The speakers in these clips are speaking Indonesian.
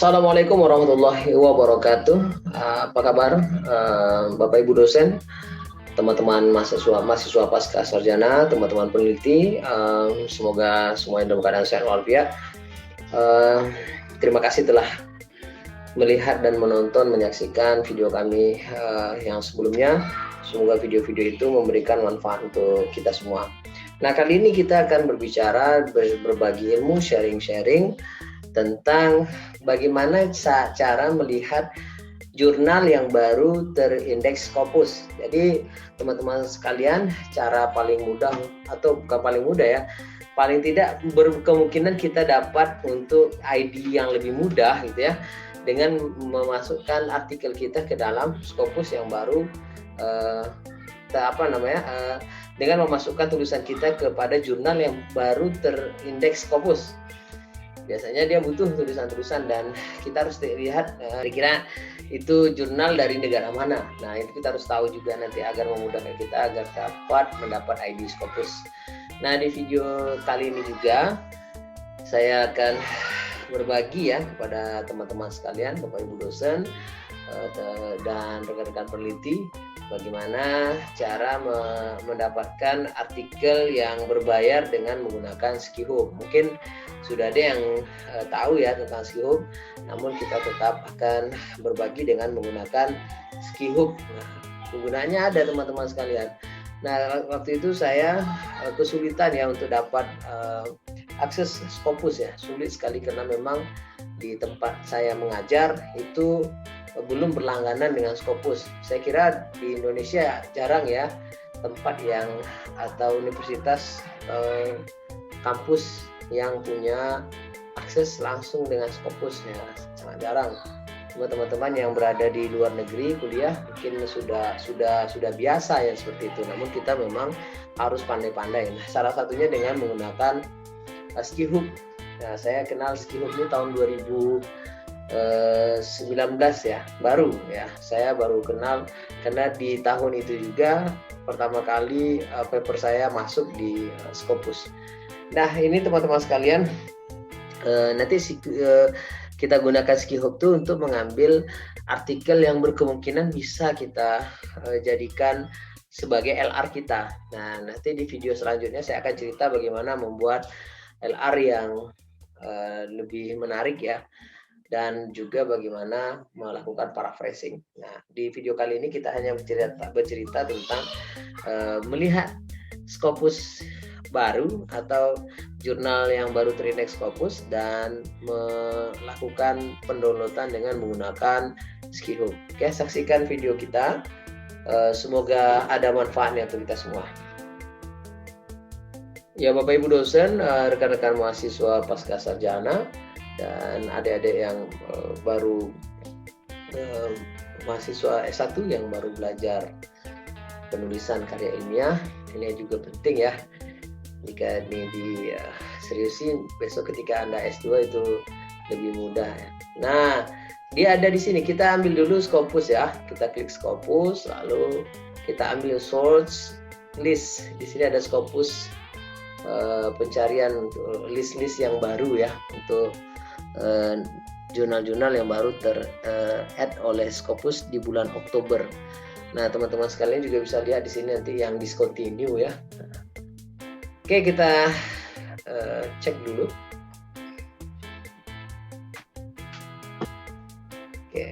Assalamualaikum warahmatullahi wabarakatuh. Apa kabar, Bapak Ibu dosen, teman-teman mahasiswa pasca sarjana, teman-teman peneliti. Semoga semuanya dalam keadaan sehat walafiat. Terima kasih telah melihat dan menonton, menyaksikan video kami yang sebelumnya. Semoga video-video itu memberikan manfaat untuk kita semua. Nah, kali ini kita akan berbicara, berbagi ilmu, sharing-sharing tentang bagaimana cara melihat jurnal yang baru terindeks Scopus. Jadi teman-teman sekalian, cara paling mudah, atau bukan paling mudah ya, paling tidak berkemungkinan kita dapat untuk ID yang lebih mudah gitu ya, dengan memasukkan artikel kita ke dalam Scopus yang baru, dengan memasukkan tulisan kita kepada jurnal yang baru terindeks Scopus. Biasanya dia butuh tulisan-tulisan dan kita harus lihat kira-kira itu jurnal dari negara mana. Nah, itu kita harus tahu juga nanti agar memudahkan kita agar dapat mendapat ID Scopus. Nah, di video kali ini juga saya akan berbagi ya kepada teman-teman sekalian, Bapak Ibu dosen dan rekan-rekan peneliti, bagaimana cara mendapatkan artikel yang berbayar dengan menggunakan Skihub. Mungkin sudah ada yang tahu ya tentang Skihub, namun kita tetap akan berbagi dengan menggunakan Skihub. Nah, penggunaannya ada teman-teman sekalian. Nah, waktu itu saya kesulitan ya untuk dapat akses Scopus ya, sulit sekali karena memang di tempat saya mengajar itu belum berlangganan dengan Scopus. Saya kira di Indonesia jarang ya tempat yang atau universitas kampus yang punya akses langsung dengan Scopus ya, sangat jarang. Cuma teman-teman yang berada di luar negeri kuliah mungkin sudah biasa ya seperti itu. Namun kita memang harus pandai-pandai. Nah, salah satunya dengan menggunakan Skihub. Nah, saya kenal Skihub ini tahun 2019 ya, baru ya. Saya baru kenal karena di tahun itu juga pertama kali paper saya masuk di Scopus. Nah, ini teman-teman sekalian, nanti kita gunakan Skihub itu untuk mengambil artikel yang berkemungkinan bisa kita jadikan sebagai LR kita. Nah, nanti di video selanjutnya saya akan cerita bagaimana membuat LR yang lebih menarik ya, dan juga bagaimana melakukan paraphrasing. Nah, di video kali ini kita hanya bercerita tentang melihat Scopus baru atau jurnal yang baru terindeks Scopus dan melakukan pendownloadan dengan menggunakan Skihub. Oke, saksikan video kita. Semoga ada manfaatnya untuk kita semua. Ya, Bapak Ibu dosen, rekan-rekan mahasiswa pasca sarjana dan adik-adik yang baru mahasiswa S1 yang baru belajar penulisan karya ilmiah, ini juga penting ya. Jika ini diseriusin, besok ketika Anda S2 itu lebih mudah ya. Nah, dia ada di sini. Kita ambil dulu Scopus ya. Kita klik Scopus, lalu kita ambil source list. Di sini ada Scopus pencarian list-list yang baru ya untuk jurnal-jurnal yang baru add oleh Scopus di bulan Oktober. Nah, teman-teman sekalian juga bisa lihat di sini nanti yang discontinue ya. Oke, kita cek dulu. Oke.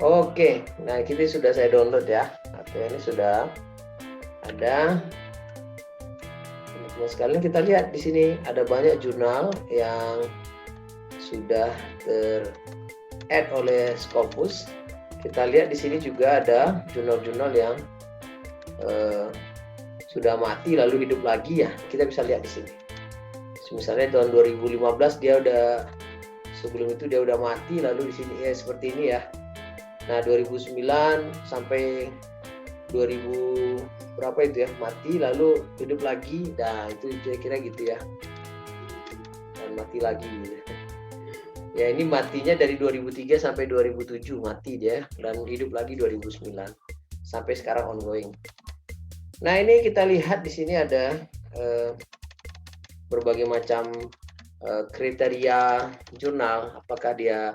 Oke, nah kita sudah saya download ya. Oke, ini sudah ada. Teman-teman sekalian, kita lihat di sini ada banyak jurnal yang sudah ter-add oleh Scopus. Kita lihat di sini juga ada jurnal-jurnal yang sudah mati lalu hidup lagi ya. Kita bisa lihat di sini. Misalnya tahun 2015 dia udah, sebelum itu dia udah mati lalu di sini ya seperti ini ya. Nah, 2009 sampai 2000 berapa itu ya, mati lalu hidup lagi. Nah, itu kira-kira gitu ya. Dan mati lagi gitu. Ya, ini matinya dari 2003 sampai 2007 mati dia, dan hidup lagi 2009 sampai sekarang ongoing. Nah, ini kita lihat di sini ada berbagai macam kriteria jurnal, apakah dia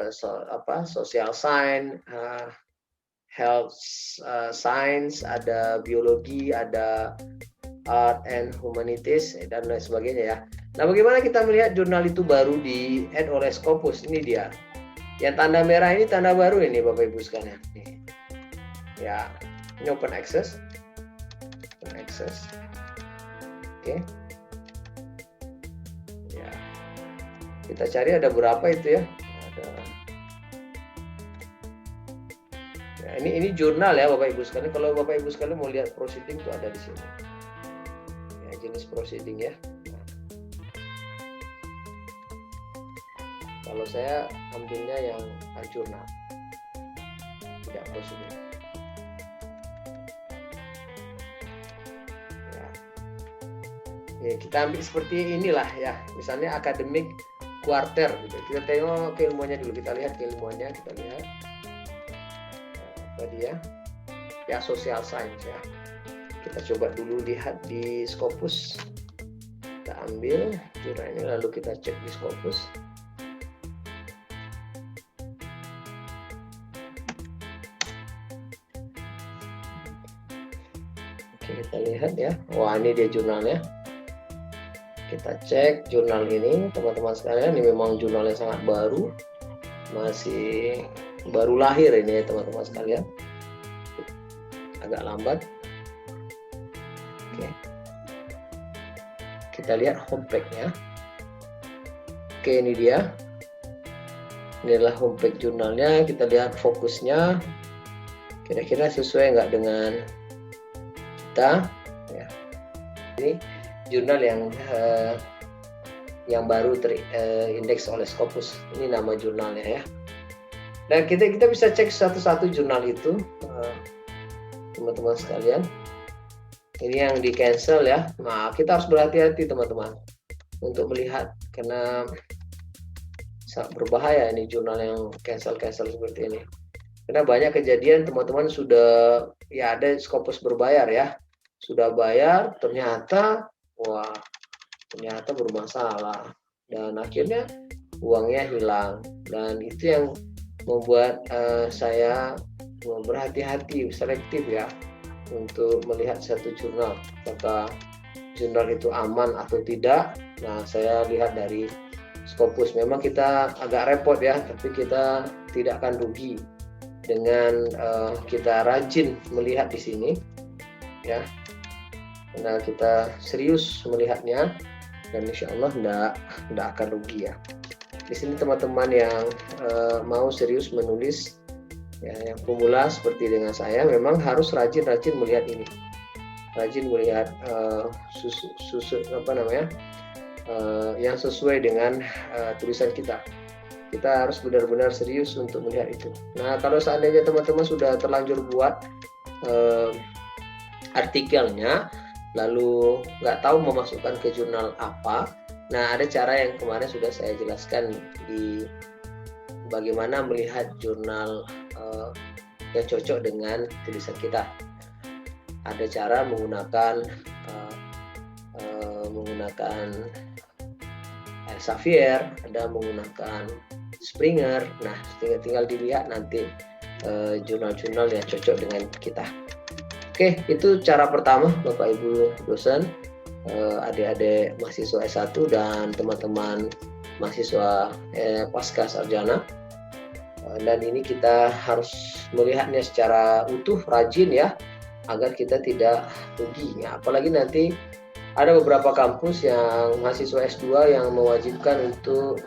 social science, health science, ada biologi, ada art and humanities, dan lain sebagainya ya. Nah, bagaimana kita melihat jurnal itu baru di add oleh Scopus? Ini dia. Yang tanda merah ini tanda baru ini Bapak Ibu sekalian. Nih. Ya, ini open access. Open access. Oke. Ya. Kita cari ada berapa itu ya? Ada. Ya, ini jurnal ya Bapak Ibu sekalian. Kalau Bapak Ibu sekalian mau lihat proceeding itu ada di sini. Ya, jenis proceeding ya. Kalau saya ambilnya yang jurnal, tidak prosedur. Ya, kita ambil seperti inilah ya, misalnya akademik quarter gitu. Kita tengok keilmuannya dulu, kita lihat keilmuannya, kita lihat apa dia ya, social science ya. Kita coba dulu lihat di Scopus, kita ambil jurnal ini lalu kita cek di Scopus. Kita lihat ya, wah ini dia jurnalnya. Kita cek jurnal ini teman-teman sekalian, ini memang jurnal yang sangat baru, masih baru lahir ini ya teman-teman sekalian, agak lambat. Oke, kita lihat homepage-nya. Oke, ini dia, ini adalah homepage jurnalnya. Kita lihat fokusnya, kira-kira sesuai nggak dengan kita ya. Ini jurnal yang baru terindeks oleh Scopus. Ini nama jurnalnya ya. Dan kita bisa cek satu-satu jurnal itu, teman-teman sekalian. Ini yang di cancel ya. Nah, kita harus berhati-hati teman-teman untuk melihat, karena sangat berbahaya ini jurnal yang cancel seperti ini. Karena banyak kejadian teman-teman sudah ya ada Scopus berbayar ya, sudah bayar ternyata bermasalah dan akhirnya uangnya hilang, dan itu yang membuat saya berhati-hati, selektif ya untuk melihat satu jurnal, apakah jurnal itu aman atau tidak. Nah, saya lihat dari Scopus, memang kita agak repot ya, tapi kita tidak akan rugi dengan kita rajin melihat di sini ya, karena kita serius melihatnya, dan insya Allah tidak akan rugi ya. Di sini teman-teman yang mau serius menulis ya, yang pemula seperti dengan saya, memang harus rajin melihat ini, rajin melihat yang sesuai dengan tulisan kita. Kita harus benar-benar serius untuk melihat itu. Nah, kalau seandainya teman-teman sudah terlanjur buat artikelnya, lalu nggak tahu memasukkan ke jurnal apa, nah ada cara yang kemarin sudah saya jelaskan di bagaimana melihat jurnal yang cocok dengan tulisan kita. Ada cara menggunakan Elsevier, ada menggunakan Springer. Nah, tinggal dilihat nanti jurnal-jurnal yang cocok dengan kita. Oke, itu cara pertama Bapak Ibu dosen, adik-adik mahasiswa S1 dan teman-teman mahasiswa pasca sarjana. Dan ini kita harus melihatnya secara utuh, rajin ya, agar kita tidak rugi ya. Apalagi nanti ada beberapa kampus yang mahasiswa S2 yang mewajibkan untuk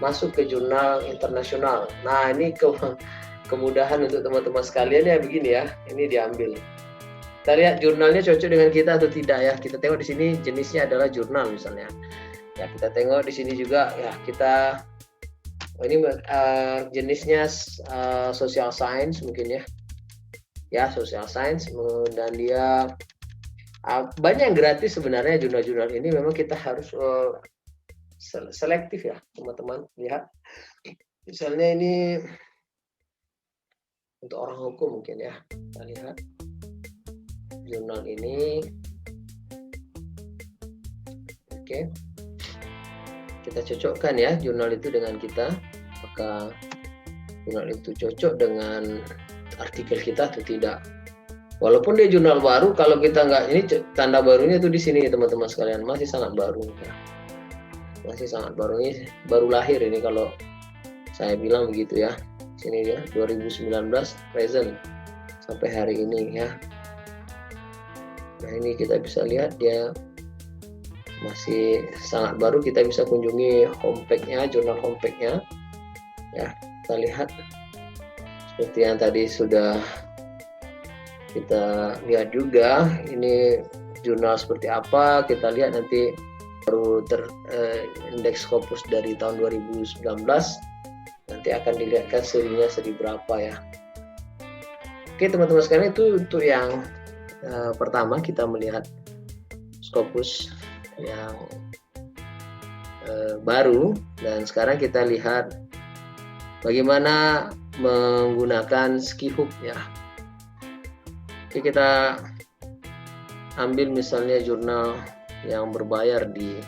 masuk ke jurnal internasional. Nah, ini kemudahan untuk teman-teman sekalian ya, begini ya. Ini diambil. Kita lihat jurnalnya cocok dengan kita atau tidak ya. Kita tengok di sini jenisnya adalah jurnal misalnya. Ya, kita tengok di sini juga ya, kita ini jenisnya social science mungkin ya. Ya, social science, dan dia banyak yang gratis sebenarnya jurnal-jurnal ini. Memang kita harus selektif ya teman-teman. Lihat misalnya ini untuk orang hukum mungkin ya, kita lihat jurnal ini Oke, kita cocokkan ya jurnal itu dengan kita, apakah jurnal itu cocok dengan artikel kita atau tidak. Walaupun dia jurnal baru, kalau kita nggak, ini tanda barunya tuh di sini teman-teman sekalian, masih sangat baru ya. Masih sangat baru, ini baru lahir ini kalau saya bilang begitu ya. Sini ya 2019 present sampai hari ini ya. Nah ini kita bisa lihat dia masih sangat baru. Kita bisa kunjungi homepage-nya, jurnal homepage-nya ya. Kita lihat seperti yang tadi sudah kita lihat juga, ini jurnal seperti apa. Kita lihat nanti baru indeks Scopus dari tahun 2019, nanti akan dilihatkan serinya seri berapa ya. Oke teman-teman sekalian, itu untuk yang pertama kita melihat Scopus yang baru, dan sekarang kita lihat bagaimana menggunakan Skyhook ya. Oke, kita ambil misalnya jurnal yang berbayar di